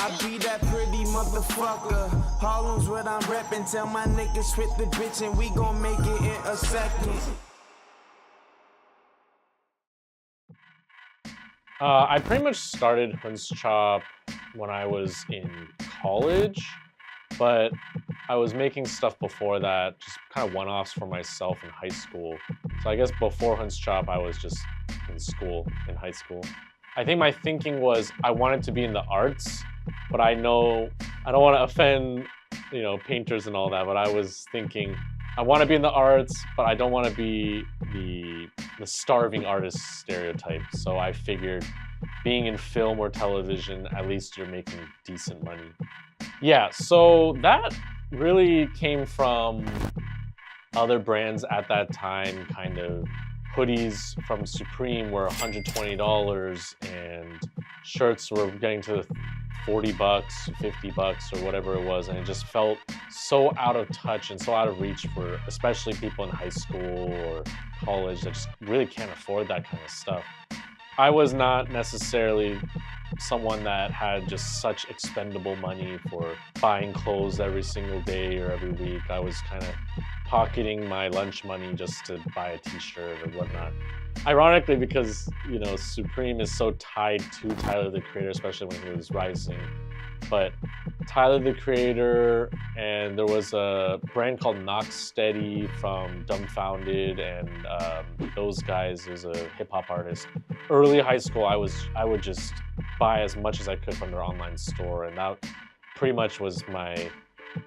I be that pretty motherfucker. Harlem's what I'm reppin'. Tell my niggas hit the bitch and we gon' make it in a second. I pretty much started Hüntz Chop when I was in college, but I was making stuff before that, just kind of one-offs for myself in high school. So I guess before Hüntz Chop, I was just in high school. I think my thinking was I wanted to be in the arts, but I know I don't want to offend, painters and all that, but I was thinking I want to be in the arts, but I don't want to be the starving artist stereotype. So I figured being in film or television, at least you're making decent money. Yeah, so that really came from other brands at that time. Kind of hoodies from Supreme were $120 and shirts were getting to $40, $50 or whatever it was, and it just felt so out of touch and so out of reach for especially people in high school or college that just really can't afford that kind of stuff. I was not necessarily someone that had just such expendable money for buying clothes every single day or every week. I was kind of pocketing my lunch money just to buy a t-shirt or whatnot. Ironically, because Supreme is so tied to Tyler the Creator, especially when he was rising. But Tyler the Creator, and there was a brand called Knock Steady from Dumbfounded, and those guys, was a hip hop artist. Early high school, I would just buy as much as I could from their online store, and that pretty much was my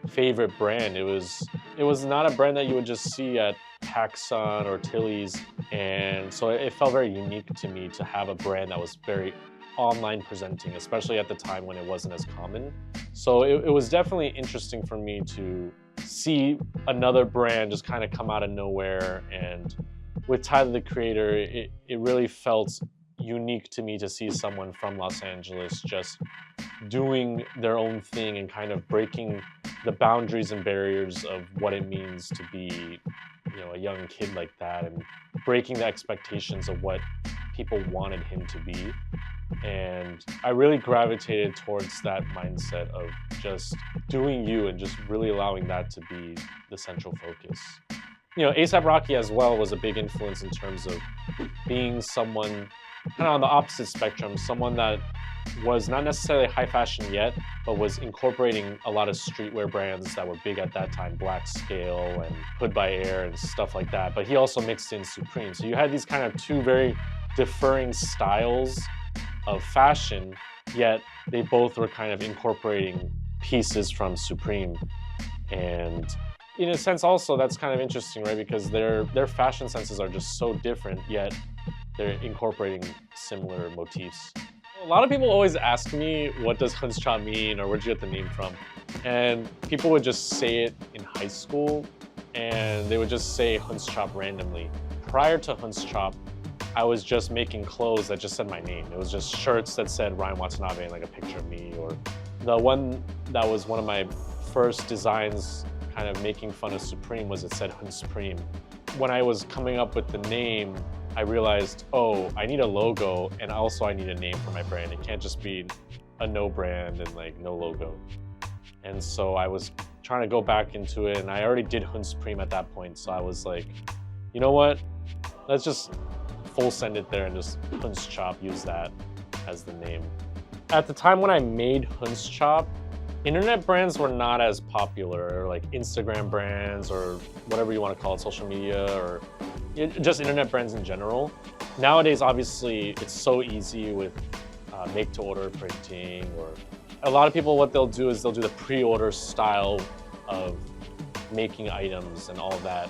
favorite brand. It was not a brand that you would just see at PacSun or Tilly's, and so it felt very unique to me to have a brand that was very online presenting, especially at the time when it wasn't as common. So it was definitely interesting for me to see another brand just kind of come out of nowhere, and with Tyler the Creator, it really felt unique to me to see someone from Los Angeles just doing their own thing and kind of breaking the boundaries and barriers of what it means to be a young kid like that, and breaking the expectations of what people wanted him to be. And I really gravitated towards that mindset of just doing you and just really allowing that to be the central focus. A$AP Rocky as well was a big influence in terms of being someone kind of on the opposite spectrum, someone that was not necessarily high fashion yet, but was incorporating a lot of streetwear brands that were big at that time, Black Scale and Hood by Air and stuff like that. But he also mixed in Supreme. So you had these kind of two very differing styles of fashion, yet they both were kind of incorporating pieces from Supreme. And in a sense also, that's kind of interesting, right? Because their fashion senses are just so different, yet they're incorporating similar motifs. A lot of people always ask me, what does Hüntz Chop mean, or where'd you get the name from? And people would just say it in high school, and they would just say Hüntz Chop randomly. Prior to Hüntz Chop, I was just making clothes that just said my name. It was just shirts that said Ryan Watanabe and like a picture of me, or the one that was one of my first designs kind of making fun of Supreme was it said Hüntz Supreme. When I was coming up with the name, I realized, oh, I need a logo, and also I need a name for my brand. It can't just be a no brand and like no logo. And so I was trying to go back into it, and I already did Hüntz Supreme at that point. So I was like, you know what? Let's just full send it there and just Hüntz Chop, use that as the name. At the time when I made Hüntz Chop, internet brands were not as popular, like Instagram brands or whatever you want to call it, social media, or just internet brands in general. Nowadays, obviously, it's so easy with make-to-order printing, or a lot of people, what they'll do is they'll do the pre-order style of making items and all of that.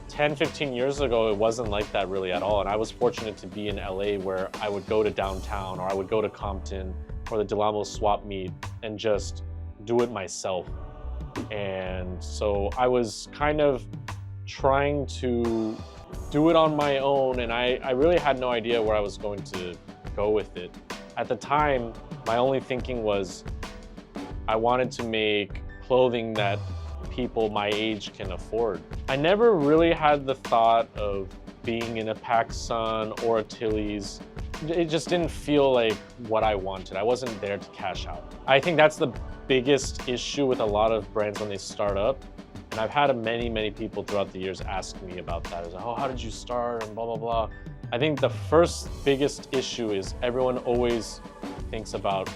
10, 15 years ago, it wasn't like that really at all. And I was fortunate to be in LA, where I would go to downtown, or I would go to Compton or the Del Amo swap meet and just do it myself. And so I was kind of trying to do it on my own, and I really had no idea where I was going to go with it. At the time, my only thinking was I wanted to make clothing that people my age can afford. I never really had the thought of being in a PacSun or a Tilly's it just didn't feel like what I wanted. I wasn't there to cash out. I think that's the biggest issue with a lot of brands when they start up. And I've had many people throughout the years ask me about that. It's like, oh, how did you start and blah, blah, blah. I think the first biggest issue is everyone always thinks about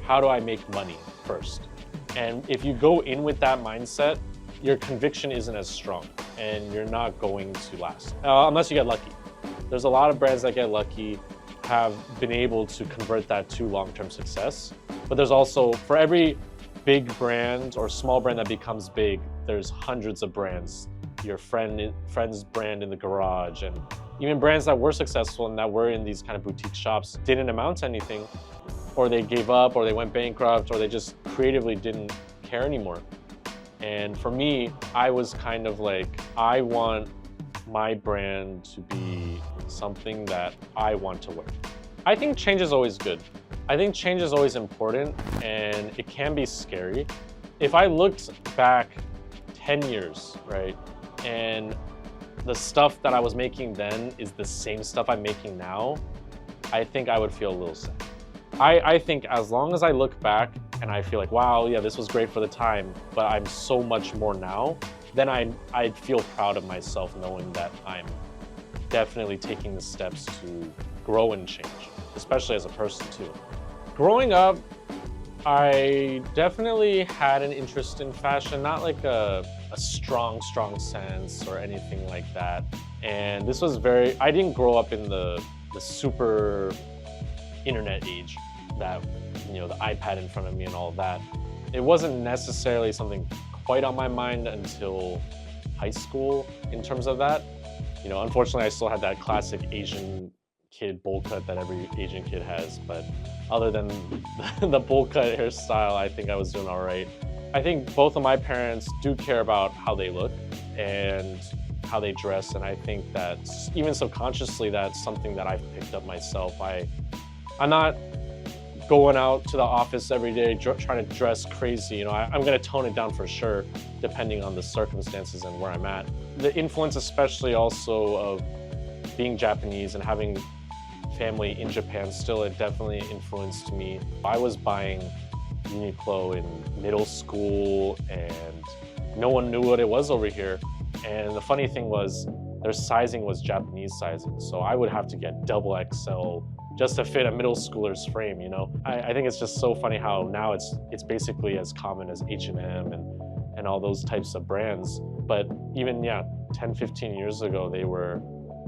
how do I make money first? And if you go in with that mindset, your conviction isn't as strong and you're not going to last, unless you get lucky. There's a lot of brands that get lucky, have been able to convert that to long-term success. But there's also, for every big brand or small brand that becomes big, there's hundreds of brands. Your friend's brand in the garage, and even brands that were successful and that were in these kind of boutique shops didn't amount to anything, or they gave up, or they went bankrupt, or they just creatively didn't care anymore. And for me, I was kind of like, I want my brand to be something that I want to wear. I think change is always good. I think change is always important, and it can be scary. If I looked back 10 years, right, and the stuff that I was making then is the same stuff I'm making now, I think I would feel a little sad. I think as long as I look back and I feel like, wow, yeah, this was great for the time, but I'm so much more now, then I'd feel proud of myself knowing that I'm definitely taking the steps to grow and change, especially as a person too. Growing up, I definitely had an interest in fashion, not like a strong sense or anything like that. And this was I didn't grow up in the super internet age that, you know, the iPad in front of me and all of that. It wasn't necessarily something quite on my mind until high school in terms of that. You know, unfortunately, I still had that classic Asian kid bowl cut that every Asian kid has, but other than the bowl cut hairstyle, I think I was doing all right. I think both of my parents do care about how they look and how they dress, and I think that even subconsciously, that's something that I've picked up myself. I'm not going out to the office every day trying to dress crazy. You know, I'm gonna tone it down for sure, depending on the circumstances and where I'm at. The influence, especially also of being Japanese and having family in Japan still, it definitely influenced me. I was buying Uniqlo in middle school and no one knew what it was over here. And the funny thing was, their sizing was Japanese sizing. So I would have to get double XL just to fit a middle schooler's frame, you know? I think it's just so funny how now it's basically as common as H&M and all those types of brands. But even, yeah, 10, 15 years ago, they were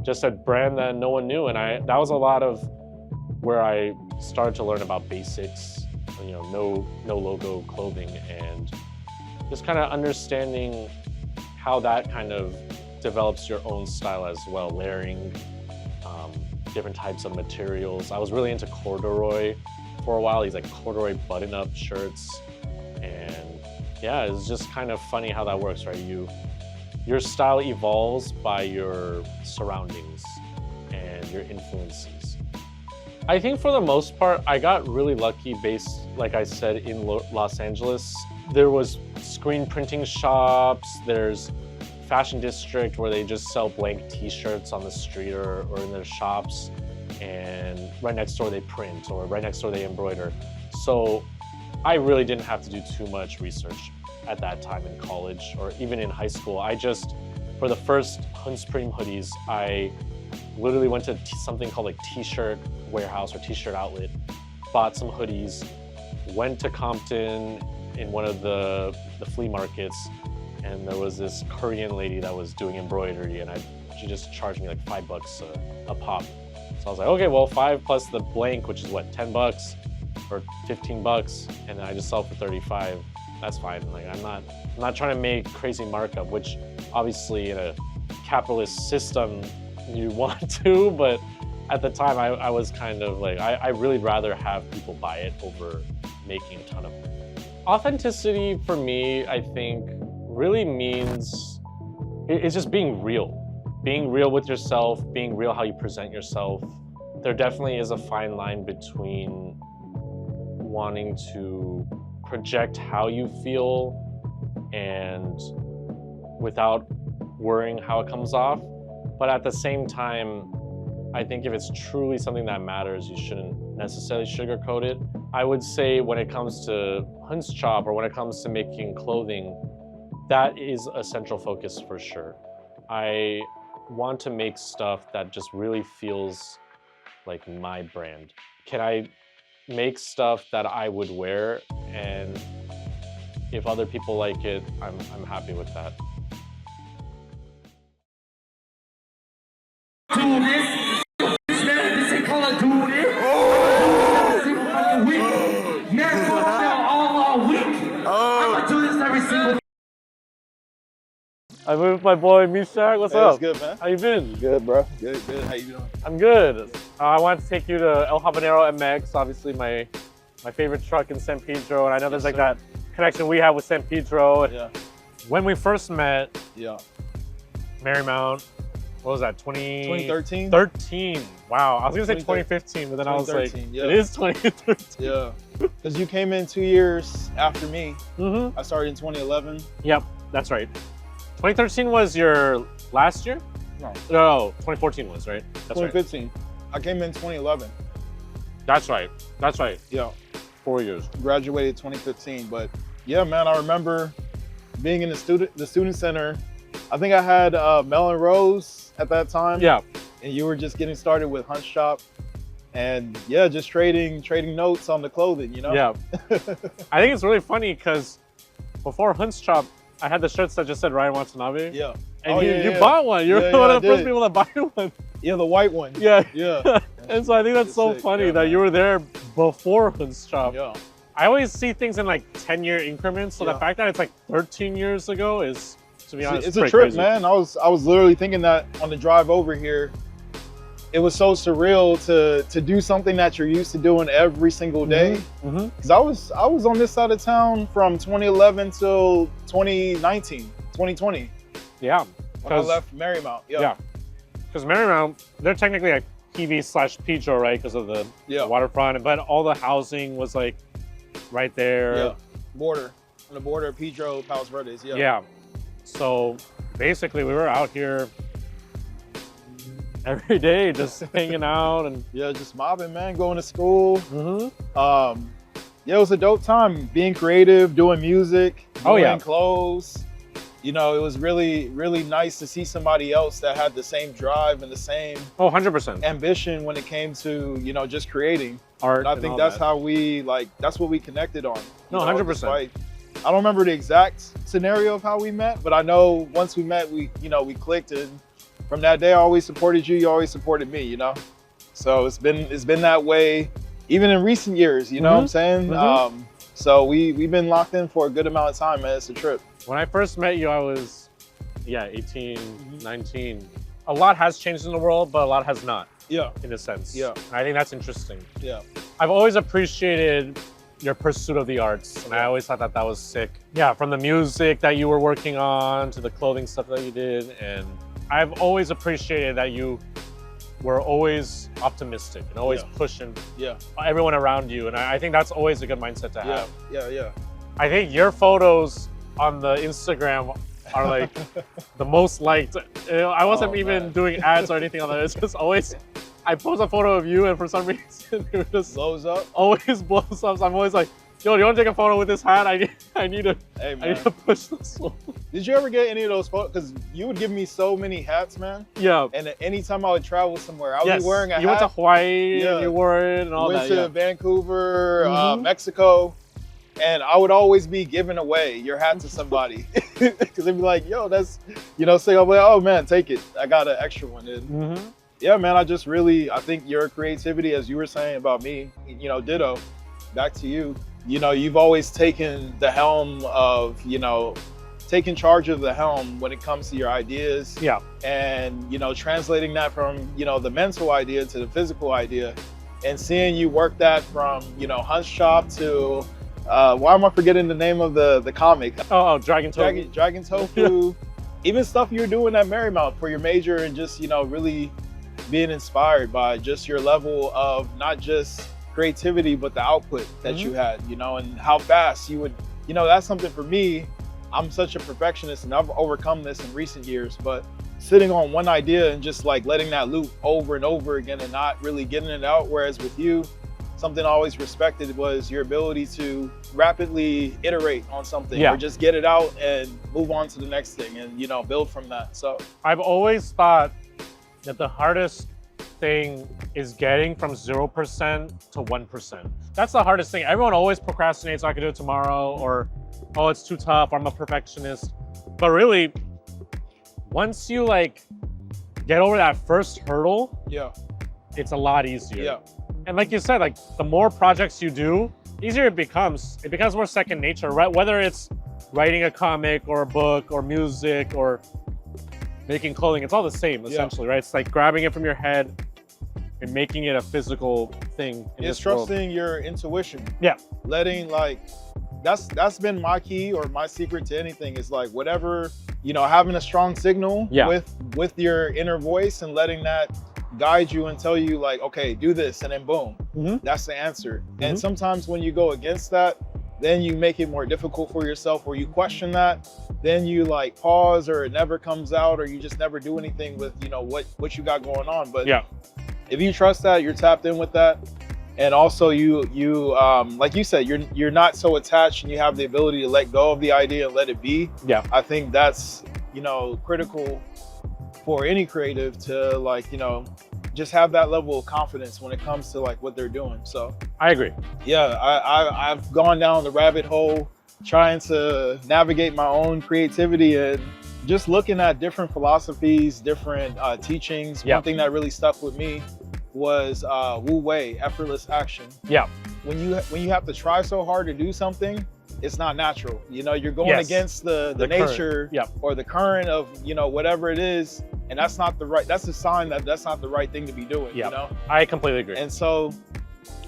just a brand that no one knew. And that was a lot of where I started to learn about basics, you know, no logo clothing, and just kind of understanding how that kind of develops your own style as well, layering different types of materials. I was really into corduroy for a while, these like corduroy button-up shirts. And yeah, it's just kind of funny how that works, right? Your style evolves by your surroundings and your influences. I think for the most part, I got really lucky based, like I said, in Los Angeles. There was screen printing shops, there's fashion district where they just sell blank t-shirts on the street or in their shops, and right next door they print, or right next door they embroider. So I really didn't have to do too much research at that time in college or even in high school. I just, for the first Hüntz hoodies, I literally went to something called like t-shirt warehouse or t-shirt outlet, bought some hoodies, went to Compton in one of the flea markets, and there was this Korean lady that was doing embroidery, and she just charged me like $5 a pop. So I was like, okay, well, 5 plus the blank, which is what, $10 or $15, and then I just sell it for 35. That's fine. Like, I'm not trying to make crazy markup, which obviously in a capitalist system you want to, but at the time I was kind of like, I really rather have people buy it over making a ton of money. Authenticity for me, I think, really means it's just being real with yourself, being real how you present yourself. There definitely is a fine line between wanting to project how you feel and without worrying how it comes off. But at the same time, I think if it's truly something that matters, you shouldn't necessarily sugarcoat it. I would say when it comes to Hüntz Chop or when it comes to making clothing, that is a central focus for sure. I want to make stuff that just really feels like my brand. Can I make stuff that I would wear, and if other people like it, I'm happy with that. I'm with my boy Meshach. What's up? What's good, man? How you been? Good, bro. Good, good. How you doing? I'm good. I want to take you to El Habanero MX, obviously my favorite truck in San Pedro, and I know there's like that connection we have with San Pedro. Yeah. When we first met, Yeah. What was that, 2013? 13. Wow, I was gonna say 2015, but then I was like, yeah. It is 2013. Yeah. Because you came in 2 years after me. Mm-hmm. I started in 2011. Yep, that's right. 2013 was your last year? No. No, 2014 was, right? That's 2015. right. I came in 2011. That's right. That's right. Yeah. 4 years. Graduated 2015. But yeah, man, I remember being in the student center. I think I had Mel and Rose at that time. Yeah. And you were just getting started with Hüntz Chop. And yeah, just trading notes on the clothing, you know? Yeah. I think it's really funny because before Hüntz Chop, I had the shirts that just said Ryan Watanabe. Yeah. And you bought one. You're one of the first people to buy one. Yeah, the white one. Yeah. Yeah. And so I think that's so sick. funny that you were there before Hüntz Chop. Yeah. I always see things in like 10-year increments. So the fact that it's like 13 years ago is, to be honest, it's a trip, crazy. man. I was literally thinking that on the drive over here. It was so surreal to do something that you're used to doing every single day. Because I was on this side of town from 2011 till 2019, 2020. Yeah. When I left Marymount. Yeah. Because Marymount, they're technically like PV/Pedro, right? Because of the waterfront, but all the housing was like right there. Yeah. Border. On the border of Pedro, Palos Verdes. Yeah. Yeah. So basically, we were out here every day, just hanging out and yeah, just mobbing, man. Going to school. Mm-hmm. Yeah, it was a dope time. Being creative, doing music, doing clothes. You know, it was really, really nice to see somebody else that had the same drive and the same 100% ambition when it came to, you know, just creating art. And I think that's how we that's what we connected on. No, 100%. I don't remember the exact scenario of how we met, but I know once we met, we clicked, and from that day I always supported you. You always supported me, you know. So it's been that way, even in recent years. You know what I'm saying? So we've been locked in for a good amount of time, man. It's a trip. When I first met you, I was 18, 19. A lot has changed in the world, but a lot has not. Yeah. In a sense. Yeah. And I think that's interesting. Yeah. I've always appreciated your pursuit of the arts, and I always thought that was sick. Yeah, from the music that you were working on to the clothing stuff that you did, and I've always appreciated that you were always optimistic and always pushing everyone around you, and I think that's always a good mindset to have. Yeah. I think your photos on the Instagram are like the most liked. I wasn't even doing ads or anything on that. It's just always, I post a photo of you and for some reason it just blows up. Always blows up. So I'm always like, yo, do you want to take a photo with this hat? I need to push this one. Did you ever get any of those photos? Because you would give me so many hats, man. Yeah. And anytime I would travel somewhere, I would be wearing a hat. You went to Hawaii and you wore it and all that. Went to Vancouver, Mexico. And I would always be giving away your hat to somebody. Because they'd be like, yo, that's, say, oh man, take it. I got an extra one. And yeah, man, I think your creativity, as you were saying about me, ditto, back to you. You've always taken the helm of, taking charge of the helm when it comes to your ideas. Yeah. And, translating that from, the mental idea to the physical idea, and seeing you work that from, Hüntz Chop to, why am I forgetting the name of the comic? Oh, Dragon Tofu. Dragon Tofu. Even stuff you're doing at Marymount for your major, and just, really being inspired by just your level of not just creativity, but the output that you had, and how fast you would, that's something for me. I'm such a perfectionist, and I've overcome this in recent years, but sitting on one idea and just like letting that loop over and over again and not really getting it out. Whereas with you, something I always respected was your ability to rapidly iterate on something or just get it out and move on to the next thing and, you know, build from that. So I've always thought that the hardest thing is getting from 0% to 1%. That's the hardest thing. Everyone always procrastinates, I can do it tomorrow, or, oh, it's too tough, I'm a perfectionist. But really, once you like get over that first hurdle, it's a lot easier. And like you said, like the more projects you do, easier it becomes. It becomes more second nature, right? Whether it's writing a comic or a book or music or making clothing, it's all the same essentially, right? It's like grabbing it from your head and making it a physical thing. It's trusting your intuition. Letting like, that's been my key or my secret to anything is like whatever, you know, having a strong signal with your inner voice and letting that guide you and tell you like, okay, do this, and then boom, that's the answer. And sometimes when you go against that, then you make it more difficult for yourself, or you question that, then you like pause, or it never comes out, or you just never do anything with, you know, what you got going on. But if you trust that, you're tapped in with that, and also you like you said, you're not so attached, and you have the ability to let go of the idea and let it be. I think that's, you know, critical for any creative to like, you know, just have that level of confidence when it comes to like what they're doing. So I agree. I've gone down the rabbit hole trying to navigate my own creativity and just looking at different philosophies, different teachings. One thing that really stuck with me was Wu Wei, effortless action. When you have to try so hard to do something, it's not natural. You know, you're going against the nature or the current of, you know, whatever it is. And that's not the right, that's a sign that that's not the right thing to be doing, you know? I completely agree. And so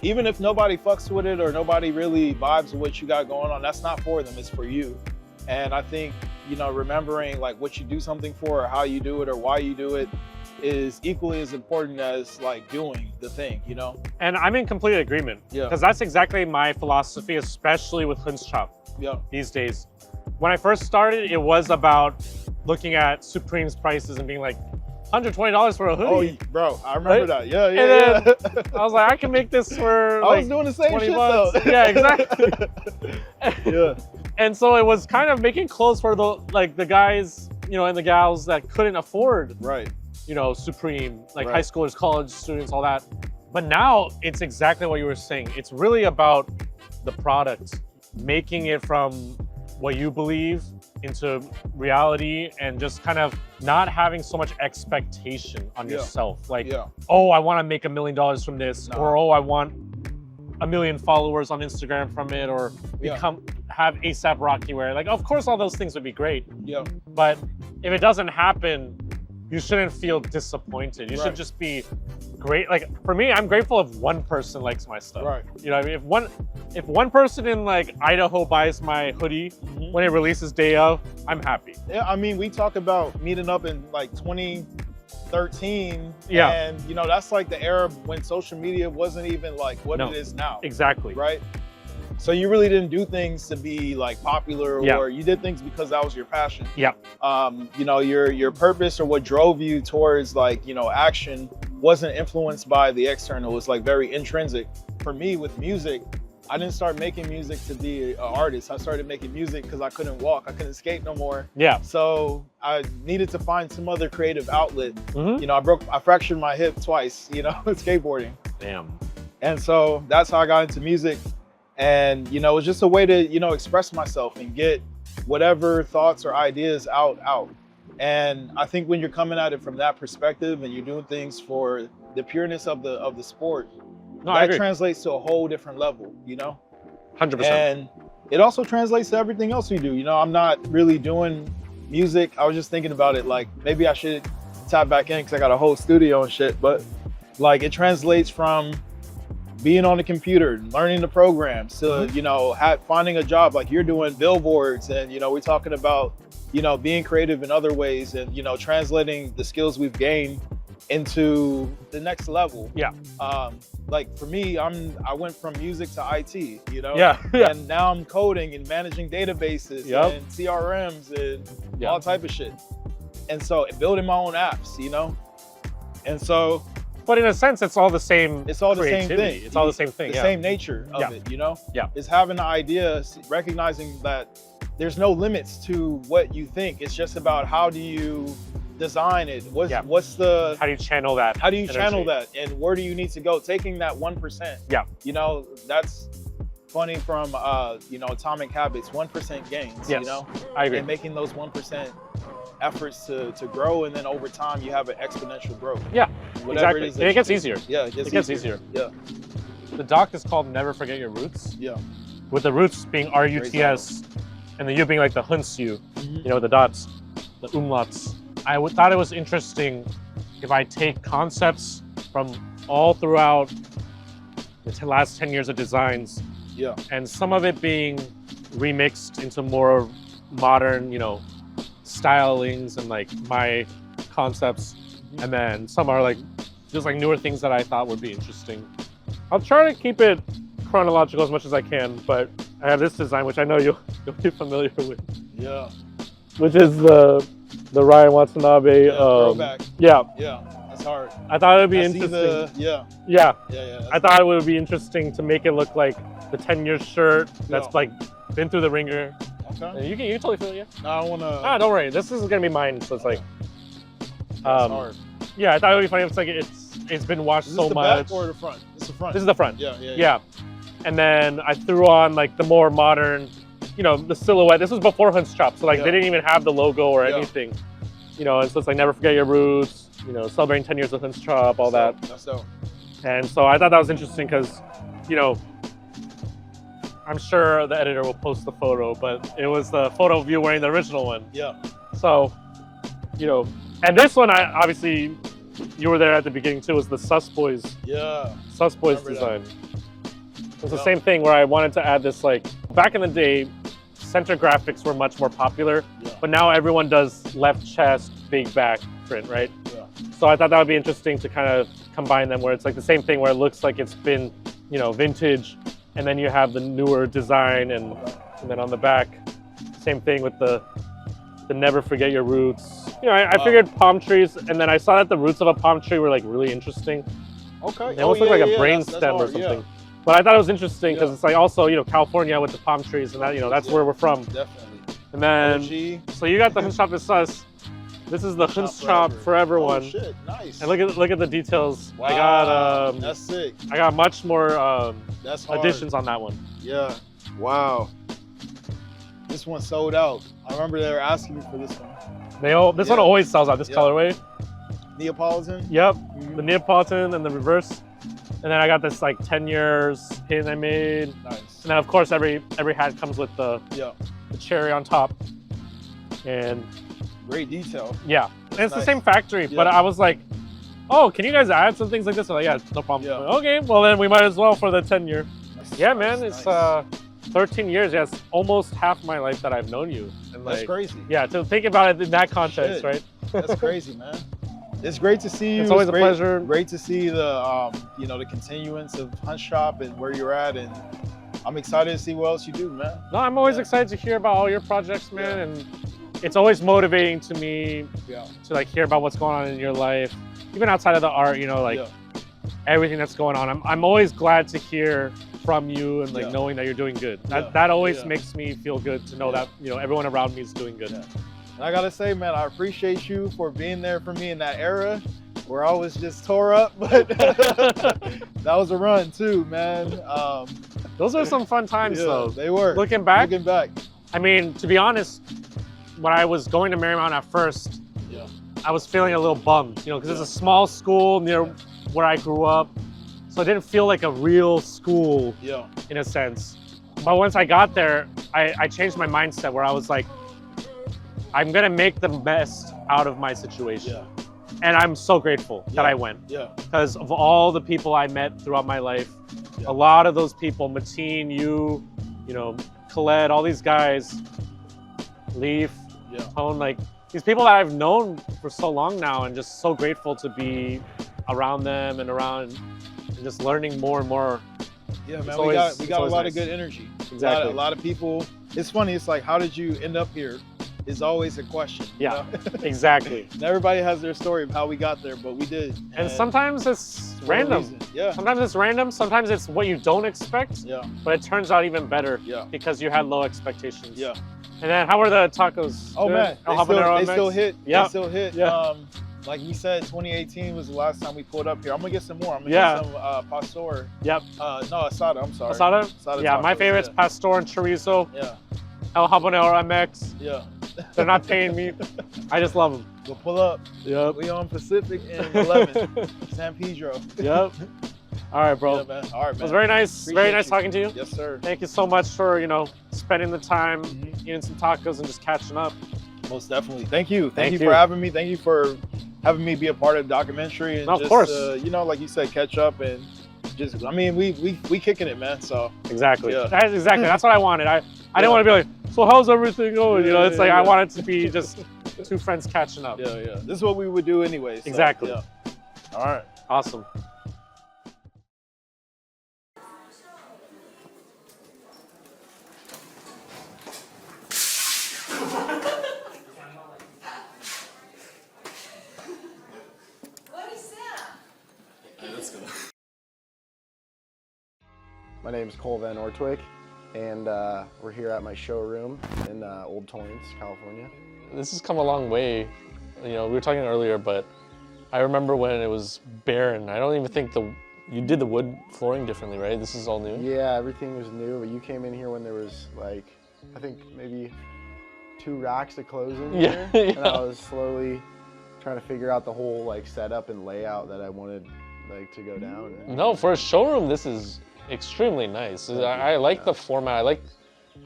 even if nobody fucks with it or nobody really vibes with what you got going on, that's not for them, it's for you. And I think, you know, remembering like what you do something for or how you do it or why you do it is equally as important as like doing the thing, you know? And I'm in complete agreement. Because that's exactly my philosophy, especially with Hüntz Chop these days. When I first started, it was about looking at Supreme's prices and being like, $120 for a hoodie. Oh, bro, I remember that. And then I was like, I can make this for like I was doing the same shit bucks. though. Yeah, exactly. And so it was kind of making clothes for the guys, you know, and the gals that couldn't afford, you know, Supreme, like high schoolers, college students, all that. But now it's exactly what you were saying. It's really about the product, making it from what you believe into reality, and just kind of not having so much expectation on yourself. Like, oh, I want to make $1 million from this, or oh, I want 1 million followers on Instagram from it, or have ASAP Rocky wear. Like, of course, all those things would be great. But if it doesn't happen, you shouldn't feel disappointed. You should just be great. Like for me, I'm grateful if one person likes my stuff. You know what I mean? If one person in like Idaho buys my hoodie when it releases day of, I'm happy. Yeah, I mean, we talk about meeting up in like 2013, and you know, that's like the era when social media wasn't even like what it is now. Exactly. Right? So you really didn't do things to be like popular, or you did things because that was your passion. You know, your purpose or what drove you towards like, you know, action wasn't influenced by the external. It was like very intrinsic. For me with music, I didn't start making music to be an artist. I started making music because I couldn't walk. I couldn't skate no more. So I needed to find some other creative outlet. You know, I fractured my hip twice, you know, skateboarding. Damn. And so that's how I got into music. And, you know, it was just a way to, you know, express myself and get whatever thoughts or ideas out. And I think when you're coming at it from that perspective and you're doing things for the pureness of the sport, that translates to a whole different level, you know? 100%. And it also translates to everything else we do. You know, I'm not really doing music. I was just thinking about it, like maybe I should tap back in because I got a whole studio and shit, but like it translates from being on the computer, learning the programs, to, you know, finding a job like you're doing, billboards, and, you know, we're talking about, you know, being creative in other ways and, you know, translating the skills we've gained into the next level. Like for me, I went from music to IT, you know? And now I'm coding and managing databases and CRMs and all type of shit. And so building my own apps, you know? And so But in a sense, it's all the same. it's all the same creativity. thing. It's all the same thing. The Yeah. same nature of Yeah. it, you know? Yeah. It's having the idea, recognizing that there's no limits to what you think. It's just about how do you design it? What's the How do you channel that? how do you energy? channel that, and where do you need to go? Taking that 1%. Yeah. You know, that's funny from you know, Atomic Habits, 1% gains. Yes. You know, I agree. and making those 1% efforts to grow, and then over time you have an exponential growth. Yeah. Whatever Exactly. it is. And it gets easier. Yeah, It gets easier. Yeah. The doc is called Never Forget Your Roots, Yeah. with the roots being R-U-T-S, and the U being like the Hüntz you, you know, with the dots, the umlauts. I thought it was interesting if I take concepts from all throughout the last 10 years of designs, Yeah. and some of it being remixed into more modern, you know, stylings and like my concepts, and then some are like just like newer things that I thought would be interesting. I'll try to keep it chronological as much as I can, but I have this design which I know you'll be familiar with, Yeah. which is the Ryan Watanabe. Yeah, throwback. Yeah, Yeah. That's hard. I thought it would be I see interesting. yeah. Yeah, Yeah. I thought it would be interesting to make it look like the 10-year shirt that's Yeah. like been through the ringer. Okay. And you can totally feel it, yeah. No, I don't wanna. Ah, don't worry. This is gonna be mine, so it's like, That's hard. yeah. I thought it would be funny if it's like it's been washed Is so this the much. back or the front? This is the front. This is the front. Yeah. Yeah. And then I threw on like the more modern, you know, the silhouette. This was before Hüntz Chop, so like Yeah. they didn't even have the logo or Yeah. anything, you know. And so it's like Never Forget Your Roots, you know, celebrating 10 years of Hüntz Chop, all that. That's dope. And so I thought that was interesting because, you know, I'm sure the editor will post the photo, but it was the photo of you wearing the original one. Yeah. So, you know, and this one, I obviously, you were there at the beginning too, was the Sus Boys Yeah. Boys Remember design. It's the Yeah. same thing where I wanted to add this, like, back in the day, center graphics were much more popular, Yeah. but now everyone does left chest, big back print, right? Yeah. So I thought that would be interesting to kind of combine them where it's like the same thing where it looks like it's been, you know, vintage, and then you have the newer design, and then on the back, same thing with the Never Forget Your Roots. You know, I figured palm trees, and then I saw that the roots of a palm tree were like really interesting. Okay. They almost look like a brain That's stem or hard, something. Yeah. But I thought it was interesting because Yeah. it's like also, you know, California with the palm trees, and that, you know, that's where we're from. Definitely. And then, OG. so you got the Hüntz Chop is Sus. This is the Hüntz Chop Forever Oh, one. shit. Nice. And look at the details. Wow. I got That's sick. I got much more That's hard. additions on that one. Yeah. Wow. This one sold out. I remember they were asking me for this one. This one always sells out, this Yeah. colorway. Neapolitan. Yep, Mhm. the Neapolitan and the reverse. And then I got this like 10 years pin I made. Nice. And then of course every hat comes with the Yeah. cherry on top. And Great detail. yeah, and it's the nice. same factory, but Yeah. I was like, oh, can you guys add some things like this? I'm like, yeah, no problem. Yeah. I'm like, okay, well then we might as well for the 10-year. Yeah, man, Nice, it's nice. 13 years. Yeah, it's almost half my life that I've known you. And That's like, crazy. yeah, to think about it in that context, Shit. right? That's crazy, man. It's great to see you. It's always a great, pleasure. Great to see the you know, the continuance of Hüntz Chop and where you're at, and I'm excited to see what else you do, man. No, I'm always Yeah. excited to hear about all your projects, man, Yeah. and it's always motivating to me Yeah. to like hear about what's going on in your life, even outside of the art. You know, like Yeah. everything that's going on. I'm always glad to hear from you and like Yeah. knowing that you're doing good. Yeah. That always Yeah. makes me feel good to know Yeah. that, you know, everyone around me is doing good. Yeah. And I gotta say, man, I appreciate you for being there for me in that era where I was just tore up, but that was a run too, man. Those are some fun times, Yeah, though. they were. Looking back, I I mean, to be honest, when I was going to Marymount at first, yeah. I was feeling a little bummed, you know, because it's a small school near where I grew up, so it didn't feel like a real school Yeah. in a sense. But once I got there, I changed my mindset where I was like, I'm gonna make the best out of my situation. Yeah. And I'm so grateful that Yeah. I went, Yeah. because of all the people I met throughout my life. Yeah. A lot of those people, Mateen, you know, Khaled, all these guys, Leaf, Yeah. Tone, like these people that I've known for so long now, and just so grateful to be around them and around and just learning more and more. Yeah, man, It's we always- got a lot nice. of good energy. Exactly. A lot of people. It's funny. It's like, how did you end up here? is always a question. Yeah, You know? exactly. And everybody has their story of how we got there, but we did. And sometimes it's for a random. reason. Yeah. Sometimes it's random. Sometimes it's what you don't expect. Yeah. But it turns out even better. Yeah. Because you had low expectations. Yeah. And then how were the tacos? Oh Good? man, El they Habanero still mix? hit. Yeah. They still hit. Yeah. Like you said, 2018 was the last time we pulled up here. I'm gonna get some more. I'm gonna Yeah. get some pastor. Yep. No, asada. I'm sorry. Asada? Yeah, my tacos, favorite's yeah. pastor and chorizo. Yeah. El Habanero MX. Yeah. They're not paying me. I just love them. Go pull up. Yep. We on Pacific and 11, San Pedro. Yep. All right, bro. Yeah, man. All right, man. It was very nice. Appreciate very nice you. talking to you. Yes, sir. Thank you so much for, spending the time, Mhm. eating some tacos and just catching up. Most definitely. Thank you. Thank Thank you you. for having me. Thank you for having me be a part of the documentary and No, of just, course. like you said, catch up and just. I mean, we kicking it, man. So Exactly. Yeah. That's what I wanted. I didn't want to be like, so how's everything going? Yeah, It's like I yeah. want it to be just two friends catching up. yeah. This is what we would do anyway. So, Exactly. Yeah. All right. Awesome. My name is Cole Van Ortwig, and we're here at my showroom in Old Torrance, California. This has come a long way. We were talking earlier, but I remember when it was barren. I don't even think you did the wood flooring differently, right? This is all new? Yeah, everything was new, but you came in here when there was like, I think maybe 2 racks of clothes in Yeah, here, yeah. and I was slowly trying to figure out the whole like setup and layout that I wanted like to go down. And, No, for a showroom, this is extremely nice. I like the format. I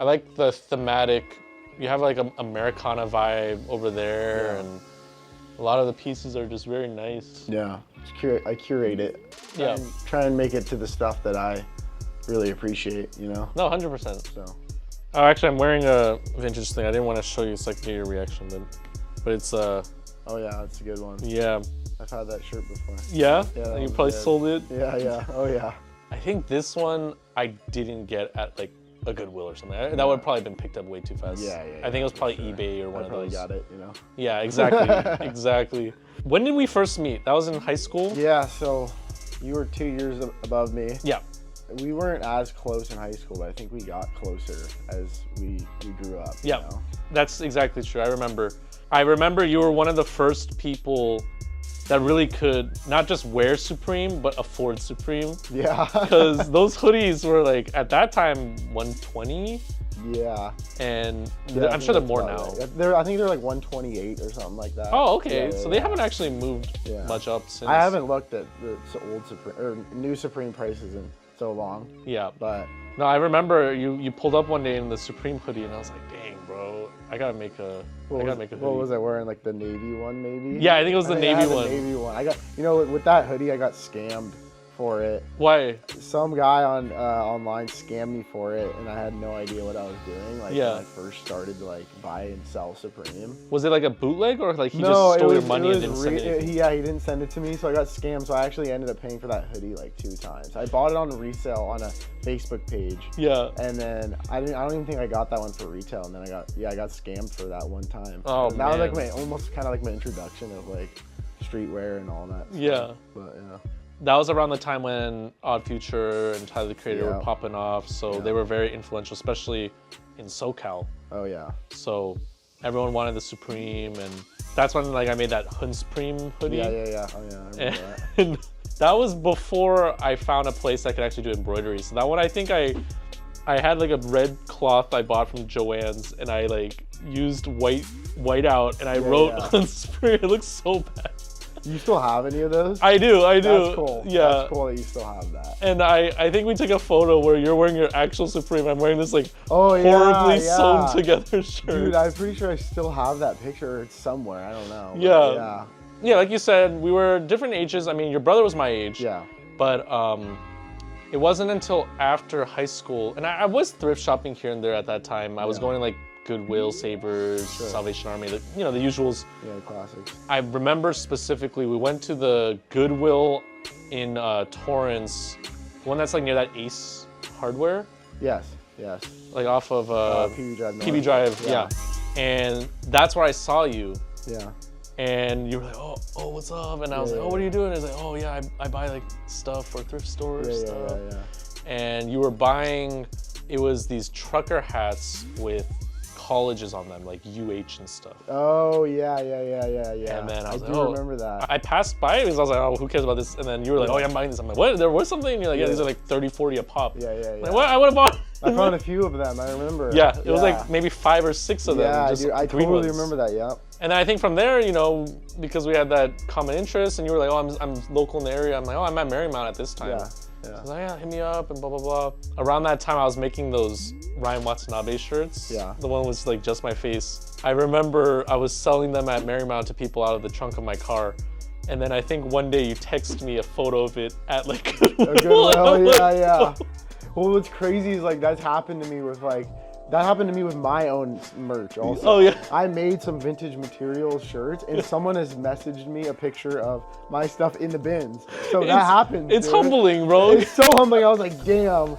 like the thematic. You have like an Americana vibe over there, Yeah. and a lot of the pieces are just very nice. Yeah, I curate it. Yeah. Try and make it to the stuff that I really appreciate, No, 100%. So. Oh, actually, I'm wearing a vintage thing. I didn't want to show you so I could get your reaction, but it's Oh yeah, that's a good one. yeah. I've had that shirt before. Yeah? Yeah, that You was probably good. sold it? Yeah. Oh yeah. I think this one I didn't get at like a Goodwill or something. That would have probably been picked up way too fast. Yeah. I think it was for probably sure. eBay or one I of probably those. got it, Yeah, exactly. Exactly. When did we first meet? That was in high school? Yeah, so you were 2 years above me. Yeah. We weren't as close in high school, but I think we got closer as we grew up. you Yeah. know? That's exactly true. I remember you were one of the first people that really could not just wear Supreme, but afford Supreme. Yeah. Because those hoodies were like, at that time, 120, Yeah. and Yeah, I'm sure they're that's more about now. right. I think they're like 128 or something like that. Oh, okay. Yeah, So yeah, they yeah. haven't actually moved Yeah. much up since. I haven't looked at the old Supreme or new Supreme prices in so long, Yeah. but No, I remember you pulled up one day in the Supreme hoodie, and I was like, dang, bro, I gotta make a hoodie. what was I wearing? Like the navy one, maybe? Yeah, I think it was the I navy had the one. navy one. I got, with that hoodie, I got scammed for it. Why? Some guy on online scammed me for it, and I had no idea what I was doing. Like Yeah. when I first started to like buy and sell Supreme. Was it like a bootleg, or like he just stole your money and didn't send it? Yeah, he didn't send it to me, so I got scammed. So I actually ended up paying for that hoodie like 2 times. I bought it on resale on a Facebook page, Yeah. and then I don't even think I got that one for retail. And then I got scammed for that one time. Oh, And that was like man. almost kind of like my introduction of like streetwear and all that. Yeah. Stuff. But yeah. That was around the time when Odd Future and Tyler the Creator Yeah. were popping off, so Yeah. they were very influential, especially in SoCal. Oh yeah. So everyone wanted the Supreme, and that's when like I made that Hüntz hoodie. Yeah. Oh yeah. I remember that. And that was before I found a place that could actually do embroidery. So that one, I think I had like a red cloth I bought from Joann's, and I like used white out, and I wrote yeah. on Supreme. It looks so bad. You still have any of those? I do. That's cool. Yeah. That's cool that you still have that. And I think we took a photo where you're wearing your actual Supreme. I'm wearing this like Oh yeah. horribly yeah. sewn together shirt. Dude, I'm pretty sure I still have that picture. It's somewhere. I don't know. but Yeah. Yeah, like you said, we were different ages. I mean, your brother was my age. Yeah. But it wasn't until after high school, and I was thrift shopping here and there at that time. I was Yeah. going to like Goodwill, Savers, Sure. Salvation Army, the usuals. Yeah. Classics. I remember specifically, we went to the Goodwill in Torrance, the one that's like near that Ace Hardware, Yes. Yes. like off of PB Drive. PB North. Drive, yeah. And that's where I saw you. Yeah. And you were like, oh, what's up? And I was like, oh, what are you doing? And I was like, oh yeah, I buy like stuff for thrift stores. Yeah. And you were buying, it was these trucker hats with colleges on them, like UH and stuff. Oh yeah. And then I was I like, do oh, remember that. I passed by it because I was like, oh, who cares about this? And then you were like, oh yeah, I'm buying this. I'm like, what? There was something? And you're like, yeah, these are like 30, 40 a pop. Yeah. Like, what? I would have bought. I found a few of them. I remember. Yeah, it was like maybe 5 or 6 of them. Yeah, just dude, I green totally ones. remember that. Yeah. And I think from there, you know, because we had that common interest, and you were like, oh, I'm local in the area. I'm like, oh, I'm at Marymount at this time. Yeah. I was like, yeah, hit me up and blah, blah, blah. Around that time, I was making those Ryan Watanabe shirts. Yeah. The one was like just my face. I remember I was selling them at Marymount to people out of the trunk of my car. And then I think one day you text me a photo of it at like Goodwill. Yeah. Well, what's crazy is like that happened to me with my own merch also. Oh yeah. I made some vintage materials shirts and someone has messaged me a picture of my stuff in the bins. So that happened. It's dude. humbling, bro. It's so humbling. I was like, damn.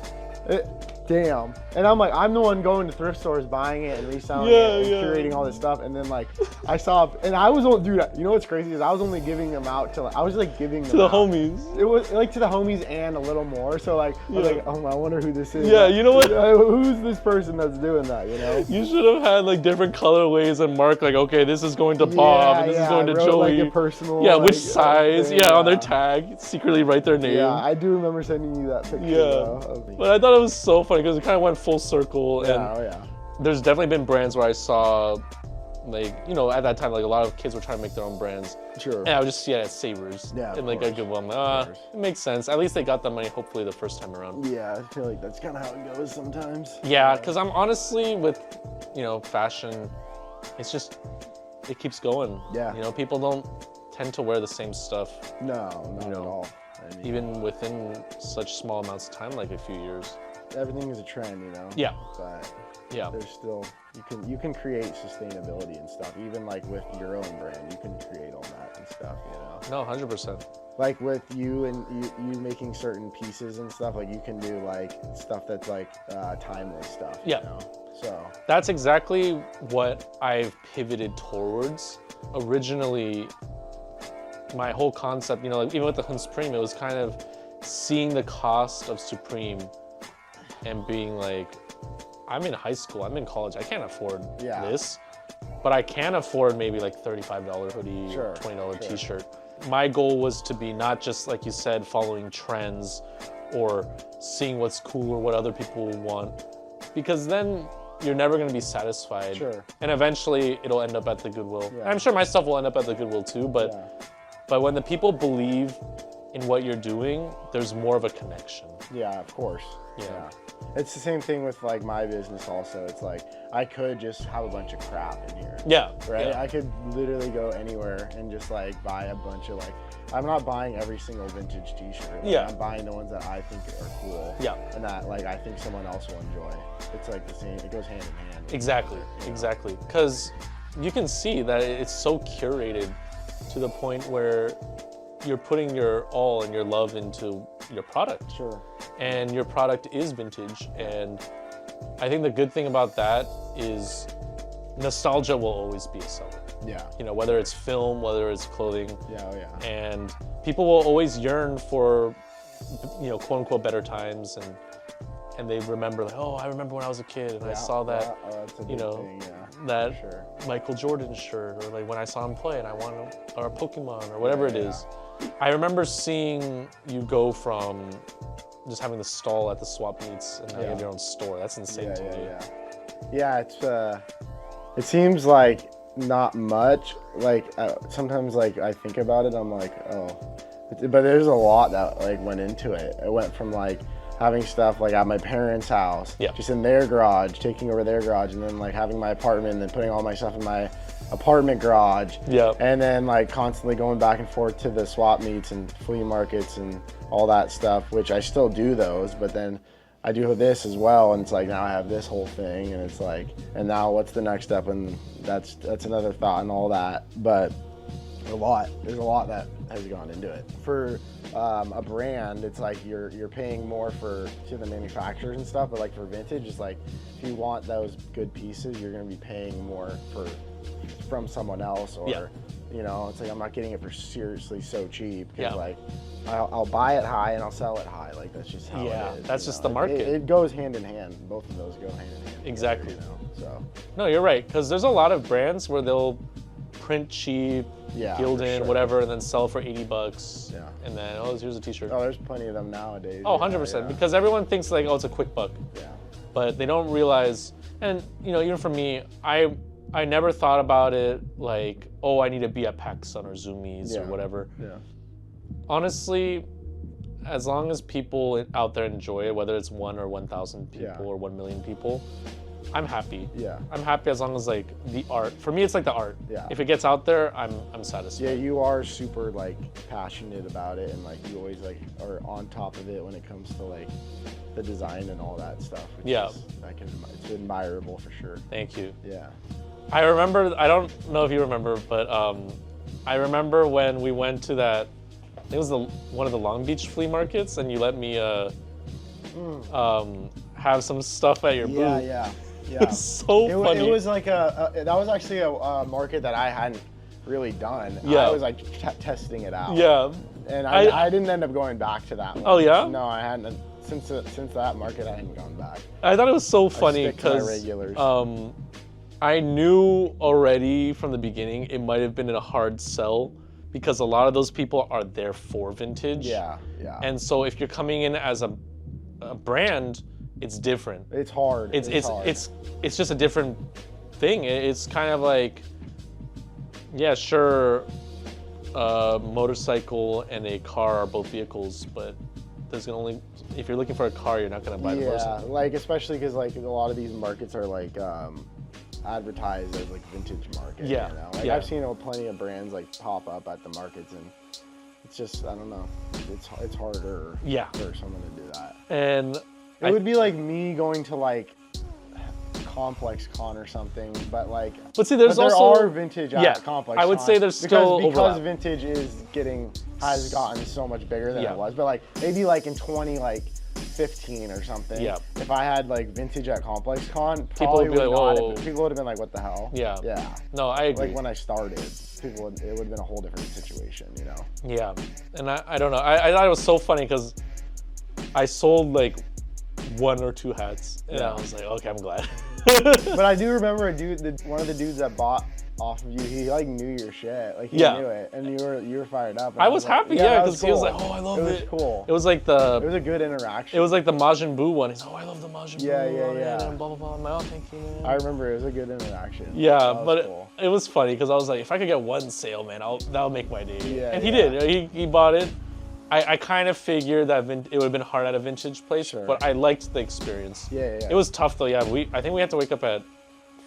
And I'm like, I'm the one going to thrift stores, buying it and reselling it and curating all this stuff. And then like, I saw, and I was only, dude, you know what's crazy is I was only giving them out to like, I was like giving them to the out. homies. It was like to the homies and a little more. So like, I was like, oh, I wonder who this is. Yeah, like, you know what? Who's this person that's doing that, you know? You should have had like different colorways and mark like, okay, this is going to Bob and this is going to wrote, Joey. Like, a personal, yeah, like, which size? thing, On their tag, secretly write their name. Yeah, I do remember sending you that picture. Though, but I thought it was so funny because it kind of went full circle. And there's definitely been brands where I saw, like, you know, at that time, like a lot of kids were trying to make their own brands. Sure. And I would just see it at Savers. Yeah. And like a Goodwill. I'm like, it makes sense. At least they got the money, hopefully, the first time around. Yeah, I feel like that's kind of how it goes sometimes. Yeah, because I'm honestly with, you know, fashion, it's just, it keeps going. Yeah. You know, people don't tend to wear the same stuff. No, not at all. I mean, even within such small amounts of time, like a few years. Everything is a trend, you know? Yeah. But yeah, there's still, you can create sustainability and stuff. Even like with your own brand, you can create all that and stuff, you know? No, 100%. Like with you and you making certain pieces and stuff, like you can do like stuff that's like timeless stuff, you know? So that's exactly what I've pivoted towards. Originally, my whole concept, you know, like even with the Hüntz Supreme, it was kind of seeing the cost of Supreme and being like, I'm in high school, I'm in college, I can't afford this, but I can afford maybe like $35 hoodie or $20 t-shirt. My goal was to be not just, like you said, following trends or seeing what's cool or what other people want, because then you're never going to be satisfied. And eventually it'll end up at the Goodwill. And I'm sure my stuff will end up at the Goodwill too, but when the people believe in what you're doing, there's more of a connection. Yeah, of course. Yeah. It's the same thing with like my business also. It's like I could just have a bunch of crap in here. Yeah. Right? Yeah. I could literally go anywhere and just like buy a bunch of like, I'm not buying every single vintage t-shirt. Like, I'm buying the ones that I think are cool. Yeah. And that like I think someone else will enjoy. It's like the same, it goes hand in hand. Exactly. Exactly. Because you can see that it's so curated to the point where you're putting your all and your love into your product. And your product is vintage. And I think the good thing about that is nostalgia will always be a seller. You know, whether it's film, whether it's clothing. And people will always yearn for, you know, quote unquote better times, and they remember like, oh, I remember when I was a kid and I saw that, you know, that Michael Jordan shirt, or like when I saw him play and I wanted or a Pokemon or whatever it is. I remember seeing you go from just having the stall at the swap meets and now you have your own store. That's insane to me. Yeah, it's it seems like not much. Like sometimes like I think about it, I'm like, oh, but there's a lot that like went into it. It went from like having stuff like at my parents' house, just in their garage, taking over their garage, and then like having my apartment and then putting all my stuff in my apartment garage. And then like constantly going back and forth to the swap meets and flea markets and all that stuff, which I still do those, but then I do this as well, and it's like now I have this whole thing, and it's like, and now what's the next step? And that's another thought and all that. But there's a lot that has gone into it. For a brand, it's like you're paying more to the manufacturers and stuff, but like for vintage, it's like if you want those good pieces, you're gonna be paying more from someone else, or you know, it's like I'm not getting it for seriously so cheap, because like I'll buy it high and I'll sell it high. Like that's just how it is. That's just the market. It goes hand in hand. Both of those go hand in hand. Exactly. You know, so. No, you're right, because there's a lot of brands where they'll print cheap, Gildan, whatever, and then sell for $80. Yeah. And then, here's a t-shirt. Oh, there's plenty of them nowadays. Oh, 100%, because everyone thinks like, it's a quick buck. Yeah. But they don't realize, and you know, even for me, I never thought about it like, I need to be at PacSun or Zoomies or whatever. Yeah. Honestly, as long as people out there enjoy it, whether it's 1 or 1,000 people or 1 million people, I'm happy. Yeah. I'm happy as long as like the art. For me, it's like the art. Yeah. If it gets out there, I'm satisfied. Yeah, you are super like passionate about it, and like you always like are on top of it when it comes to like the design and all that stuff. It's admirable for sure. Thank you. Yeah. I remember. I don't know if you remember, but I remember when we went to that. I think it was one of the Long Beach flea markets, and you let me have some stuff at your booth. Yeah. It was so funny. It was like that was actually a market that I hadn't really done. Yeah. I was like testing it out. Yeah. And I didn't end up going back to that one. Oh yeah? No, I hadn't. Since that market, I hadn't gone back. I thought it was so funny because I knew already from the beginning it might have been a hard sell, because a lot of those people are there for vintage. Yeah. And so if you're coming in as a brand, it's different. It's hard. It's just a different thing. It's kind of like, sure, a motorcycle and a car are both vehicles, but if you're looking for a car, you're not gonna buy the motorcycle. Yeah, like especially because like a lot of these markets are like advertised as like vintage market. Yeah. You know? Like I've seen plenty of brands like pop up at the markets, and it's just, I don't know, it's harder for someone to do that. And it would be like me going to like Complex Con or something, but see, there are vintage at Complex Con. I would say there's still because vintage has gotten so much bigger than it was. But like maybe like in 2015 or something, if I had like vintage at Complex Con, people would be like, whoa. People would have been like, what the hell? Yeah. Yeah. No, I agree. Like when I started, it would have been a whole different situation, you know? Yeah. And I don't know. I thought it was so funny because I sold like 1 or 2 hats, and I was like, okay, I'm glad. But I do remember one of the dudes that bought off of you, he like knew your shit, like he knew it, and you were fired up. I was happy, because he was like, I love it. It was cool. It was like it was a good interaction. It was like the Majin Buu one. He's like, I love the Majin Buu. Yeah. And blah blah blah. I'm like, thank you, man. I remember it was a good interaction. Yeah, but cool. It was funny because I was like, if I could get 1 sale, man, that'll make my day. Yeah, and he did. He bought it. I kind of figured that it would have been hard at a vintage place, but I liked the experience. Yeah. It was tough though. Yeah, I think we had to wake up at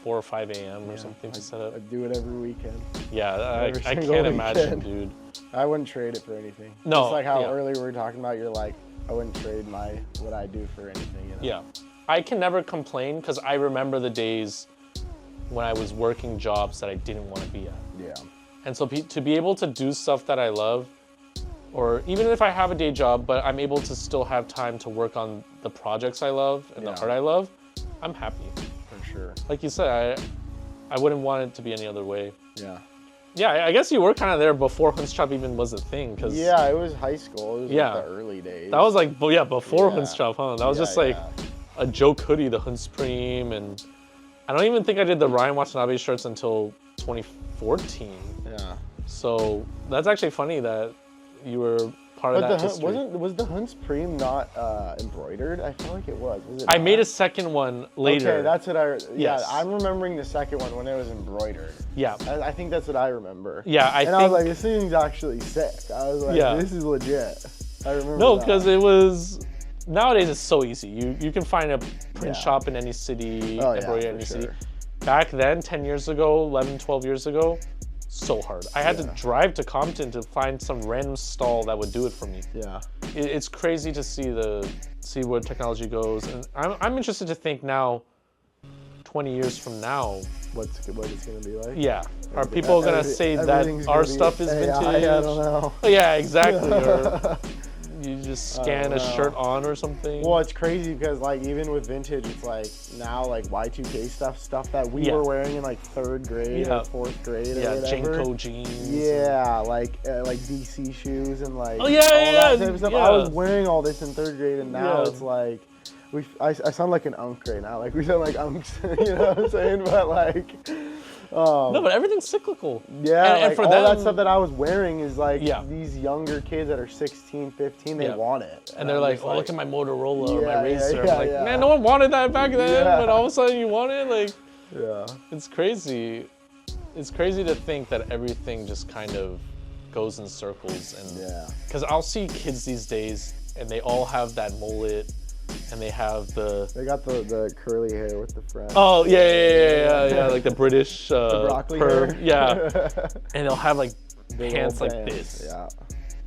4 or 5 a.m. or something to set up. I do it every weekend. Yeah, I can't imagine, dude. I wouldn't trade it for anything. No. Just like how earlier we were talking about, you're like, I wouldn't trade what I do for anything. You know? Yeah. I can never complain because I remember the days when I was working jobs that I didn't want to be at. Yeah. And so to be able to do stuff that I love, or even if I have a day job, but I'm able to still have time to work on the projects I love and the art I love, I'm happy. For sure. Like you said, I wouldn't want it to be any other way. Yeah. Yeah, I guess you were kind of there before Hüntz Chop even was a thing. Yeah, it was high school. It was like the early days. That was like, before Hüntz Chop, huh? That was just like a joke hoodie, the Hüntz Supreme, and I don't even think I did the Ryan Watanabe shirts until 2014. Yeah. So that's actually funny that you were part of that history. Was the Hüntz Supreme not embroidered? I feel like it was. I made a second one later. Okay, that's what I'm remembering the second one when it was embroidered. Yeah. I think that's what I remember. Yeah, I was like, this thing's actually sick. I was like, this is legit. I remember No, because it was, nowadays it's so easy. You can find a print shop in any city, embroidery in any city. Back then, 10 years ago, 11, 12 years ago, so hard. I had to drive to Compton to find some random stall that would do it for me. Yeah. It's crazy to see where technology goes, and I'm interested to think now, 20 years from now, what it's gonna be like. yeah, are people gonna say that our stuff is vintage? I don't know. Oh, yeah, exactly. Or you just scan a shirt on or something. Well, it's crazy because like even with vintage, it's like now like Y2K stuff that we were wearing in like 3rd grade or 4th grade or whatever. Jenko jeans. Yeah, like DC shoes and like all that type of stuff. I was wearing all this in 3rd grade, and now it's like I sound like an unk right now. Like we sound like unks, you know what I'm saying? But like. No, but everything's cyclical. Yeah, and like for all them, that stuff that I was wearing is like these younger kids that are 16, 15, they want it. And they're like, oh, look at my Motorola or my Razor. Yeah, I'm like, man, no one wanted that back then, but all of a sudden you want it? Like, it's crazy. It's crazy to think that everything just kind of goes in circles. And because I'll see kids these days and they all have that mullet. And they have They got the curly hair with the fringe. Oh, yeah, like the British the broccoli perm. hair. Yeah. And they'll have like Big pants like pants. this. Yeah.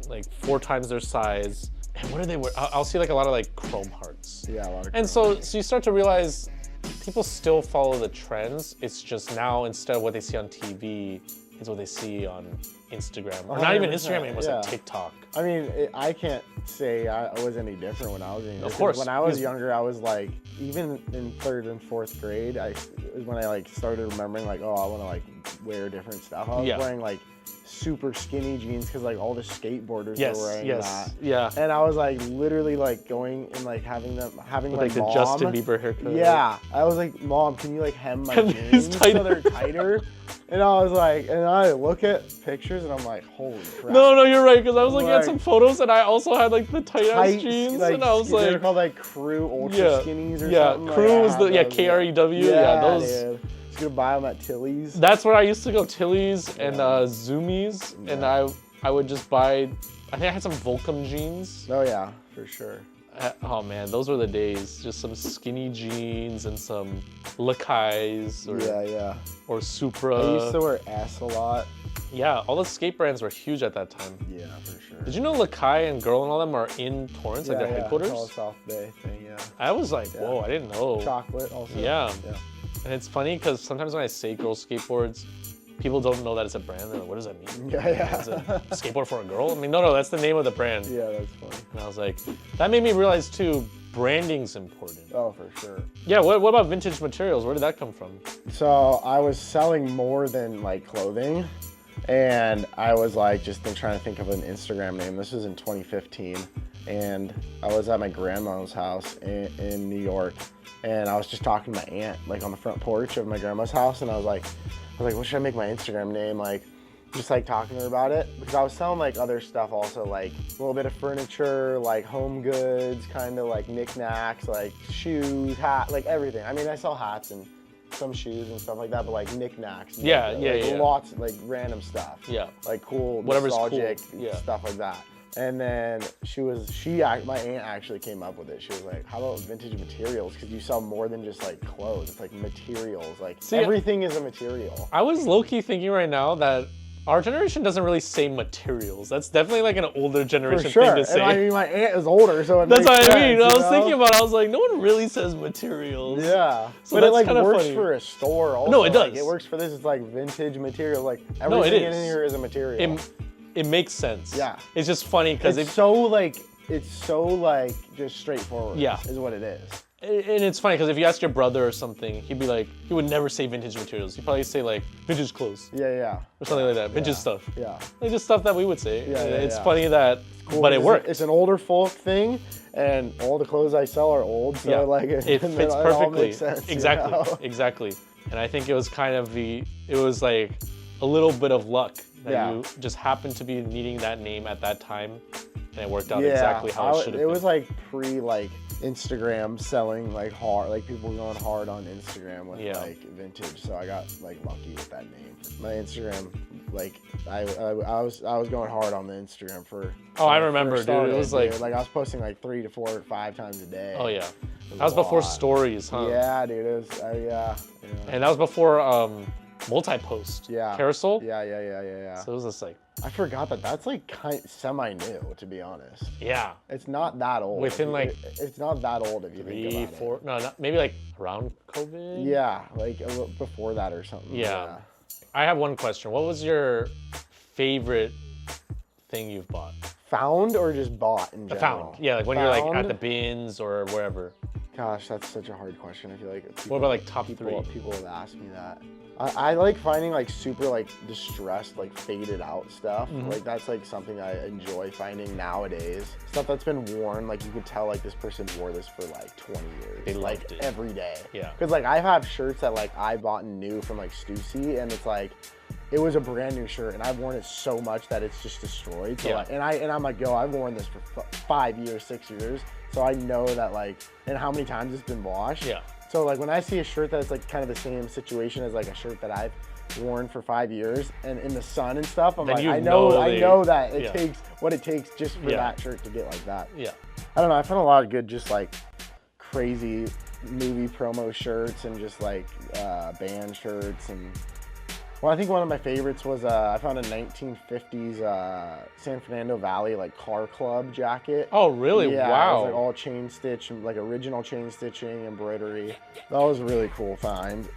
Like 4 times their size. And what do they wear? I'll see like a lot of like chrome hearts. Yeah, a lot of And so you start to realize people still follow the trends. It's just now instead of what they see on TV, it's what they see on Instagram. Or not even Instagram anymore, it's like TikTok. I mean, I can't say I was any different when I was younger. Of course. When I was younger, I was like, even in 3rd and 4th grade, was when I like started remembering like, oh, I want to like wear different stuff. I was wearing like super skinny jeans because like all the skateboarders were wearing that. Yeah. And I was like literally like going and like having like the mom, Justin Bieber haircut. Yeah. I was like, Mom, can you like hem my jeans so they're tighter? And I was like, and I look at pictures and I'm like, holy crap. No, you're right, because I was looking at some photos and I also had like the tight-ass jeans, like, and I was they're like, called like Crew Ultra Skinnies or something. Crew was the KREW. Yeah, those. Dude. Just gonna buy them at Tilly's. That's where I used to go, Tilly's and Zoomies, and I would just buy. I think I had some Volcom jeans. Oh yeah, for sure. Oh man, those were the days. Just some skinny jeans and some Lakais or Supra. I used to wear S a lot. Yeah, all the skate brands were huge at that time. Yeah, for sure. Did you know Lakai and Girl and all them are in Torrance, like their headquarters? It's all South Bay thing, I was like, whoa, I didn't know. Chocolate also. Yeah. And it's funny because sometimes when I say girl skateboards, people don't know that it's a brand. They're like, what does that mean? Yeah. Is it a skateboard for a girl? I mean, no, that's the name of the brand. Yeah, that's funny. And I was like, that made me realize too, branding's important. Oh, for sure. Yeah, what about vintage materials? Where did that come from? So I was selling more than like clothing, and I was like just trying to think of an Instagram name. This was in 2015, and I was at my grandma's house in New York, and I was just talking to my aunt like on the front porch of my grandma's house, and I was like, what should I make my Instagram name? Like, just like talking to her about it, because I was selling like other stuff also, like a little bit of furniture, like home goods, kind of like knickknacks, like shoes, hat, like everything. I mean, I sell hats and some shoes and stuff like that, but like knickknacks. Lots, like random stuff. Yeah. Like cool, whatever's nostalgic cool. stuff like that. And then my aunt actually came up with it. She was like, how about vintage materials? Because you sell more than just like clothes. It's like materials. Like everything is a material. I was low-key thinking right now that our generation doesn't really say materials. That's definitely like an older generation thing to say. And I mean, my aunt is older, so that's what I mean. Sense, I was thinking about it. I was like, no one really says materials. Yeah. So but it like works funny. For a store also. No, it does. Like, it works for this. It's like vintage material. Like everything in here is a material. It makes sense. Yeah. It's just funny because it's so just straightforward. Yeah. Is what it is. And it's funny because if you ask your brother or something, he'd be like, he would never say vintage materials. He'd probably say like vintage clothes. Yeah. Or something like that. Vintage stuff. Yeah. Like just stuff that we would say. Yeah. It's funny that, cool, but it works. It's an older folk thing, and all the clothes I sell are old, so like it fits perfectly. It all makes sense, exactly. You know? Exactly. And I think it was kind of it was like a little bit of luck that you just happened to be needing that name at that time, and it worked out exactly how it should have been. It was like Instagram selling like hard, like people going hard on Instagram with like vintage. So I got like lucky with that name. My Instagram, like I was going hard on the Instagram for. Oh, I remember, dude. It was like I was posting like 3 to 4 or 5 times a day. Oh yeah, that was before stories, huh? Yeah, dude. It was And that was before multi-post. Yeah. Carousel. Yeah. So it was just like, I forgot that that's like semi-new, to be honest. yeah, It's not that old. Within, like, it's not that old if you think 3, about 4, no, not, maybe like around COVID. it. Yeah, like a little before that or something. Yeah. I have one question. What was your favorite thing you've bought? Found or just bought in general? Found. Yeah, like when you're like at Found? the bins or wherever. Gosh, that's such a hard question. I feel like What about like top people, 3? people have asked me that. I like finding like super like distressed, like faded out stuff. Like that's like something I enjoy finding nowadays. Stuff that's been worn, like you could tell like this person wore this for like 20 years. They like loved it. every day. Yeah. Because like I have shirts that like I bought new from like Stussy, and it's like it was a brand new shirt, and I've worn it so much that it's just destroyed. So Yeah. like, and I'm like, yo, I've worn this for 5 years, 6 years. So I know that like, and how many times it's been washed. Yeah. So like when I see a shirt that's like kind of the same situation as like a shirt that I've worn for 5 years and in the sun and stuff, I'm Then like, you I know that it yeah. takes what it takes just for Yeah. that shirt to get like that. Yeah. I don't know. I found a lot of good, just like crazy movie promo shirts and just like band shirts. And well, I think one of my favorites was I found a 1950s San Fernando Valley like car club jacket. Oh, really? Yeah, Wow. it was like all chain stitch, like original chain stitching, embroidery. That was a really cool find.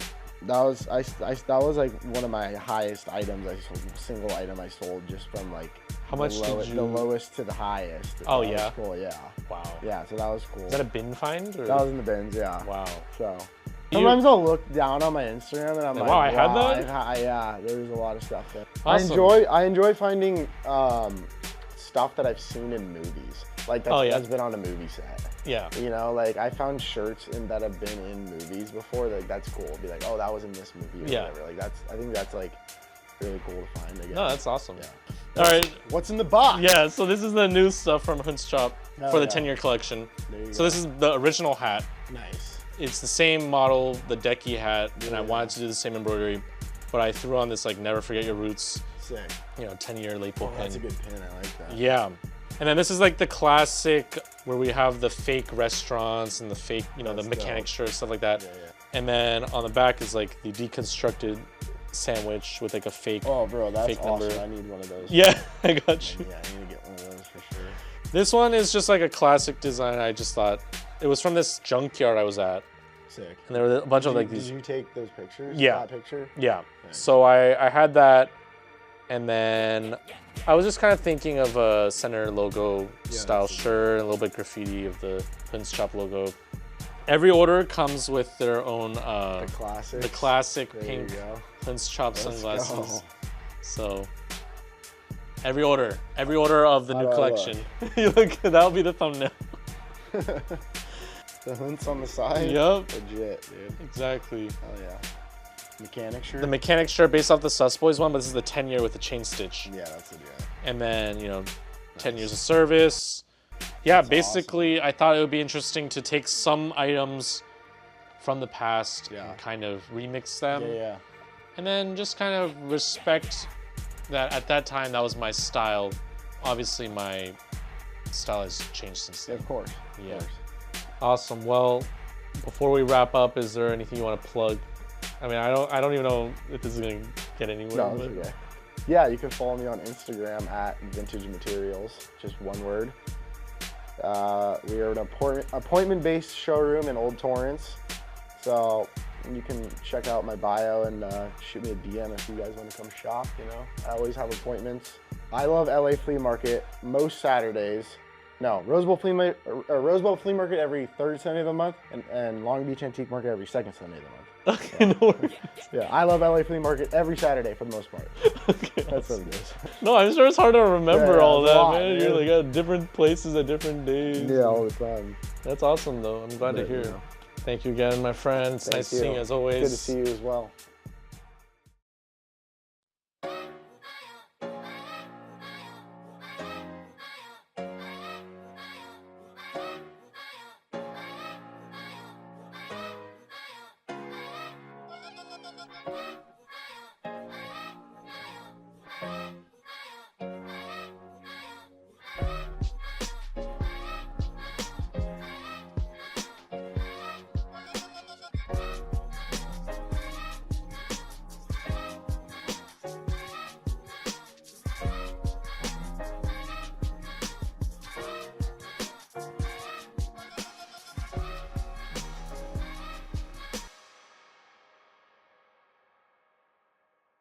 That was that was like one of my highest items I sold, single item I sold, just from like How much did you? the lowest to the highest. Oh, That was yeah? cool. Yeah. Wow. Yeah. So that was cool. Is that a bin find? Or? That was in the bins. Yeah. Wow. So You- sometimes I'll look down on my Instagram and I'm like, Wow, I had that? yeah, there's a lot of stuff there. Awesome. I enjoy finding stuff that I've seen in movies, like that's been on a movie set. Yeah. You know, like I found shirts that have been in movies before. Like that's cool. Be like, oh, that was in this movie or Yeah. whatever. Like I think that's like really cool to find. I guess. No, that's awesome. Yeah. All right. What's in the box? Yeah, so this is the new stuff from Hüntz Chop for the yeah. 10-year collection. There you So go. this is the original hat. Nice. It's the same model, the Decky hat, and I wanted to do the same embroidery, but I threw on this like Never Forget Your Roots, Sick. 10-year lapel pin. That's a good pin. I like that. Yeah. And then this is like the classic where we have the fake restaurants and the fake, the That's mechanic dope. shirts, stuff like that. Yeah. And then on the back is like the deconstructed sandwich with like a fake. Oh, bro, that's Fake awesome. number. I need one of those. Yeah, I got you. Yeah, I need to get one of those for sure. This one is just like a classic design. I just thought it was from this junkyard I was at, Sick. and there were a bunch of like Did these. you take those pictures? Yeah. That picture? Yeah. Nice. So I had that, and then I was just kind of thinking of a center logo style that's shirt, a little bit graffiti of the Hüntz Chop logo. Every order comes with their own The classic. the classic There pink you go. Hüntz Chop Let's sunglasses. go. So every order of the How new do I collection. You look, that'll be the thumbnail. The Hüntz on the side? Yup. Legit, dude. Exactly. Oh, yeah. Mechanic shirt? The mechanic shirt based off the Sus Boys one, but this is the 10-year with the chain stitch. Yeah, that's it, yeah. And then, 10 years of service. Yeah, basically, I thought it would be interesting to take some items from the past Yeah. and kind of remix them. Yeah. And then just kind of respect that at that time, that was my style. Obviously, my style has changed since then. Of course. Yeah. Of course. Awesome. Well, before we wrap up, is there anything you want to plug? I mean, I don't even know if this is gonna get anywhere. No, but it's okay. Yeah, you can follow me on Instagram at Vintage Materials, just one word. We are an appointment-based showroom in Old Torrance, so you can check out my bio and shoot me a DM if you guys want to come shop. I always have appointments. I love LA Flea Market most Saturdays. No, Rose Bowl Flea Market every third Sunday of the month, and Long Beach Antique Market every second Sunday of the month. Okay, no worries. Yeah, I love LA Flea Market every Saturday for the most part. Okay, That's what it is. No, I'm sure it's hard to remember Yeah, all it's a that, lot, man. man. You're like at different places at different days. Yeah, all the time. That's awesome, though. I'm glad to But, hear. you know. Thank you again, my friend. It's Thank nice seeing you as always. Good to see you as well.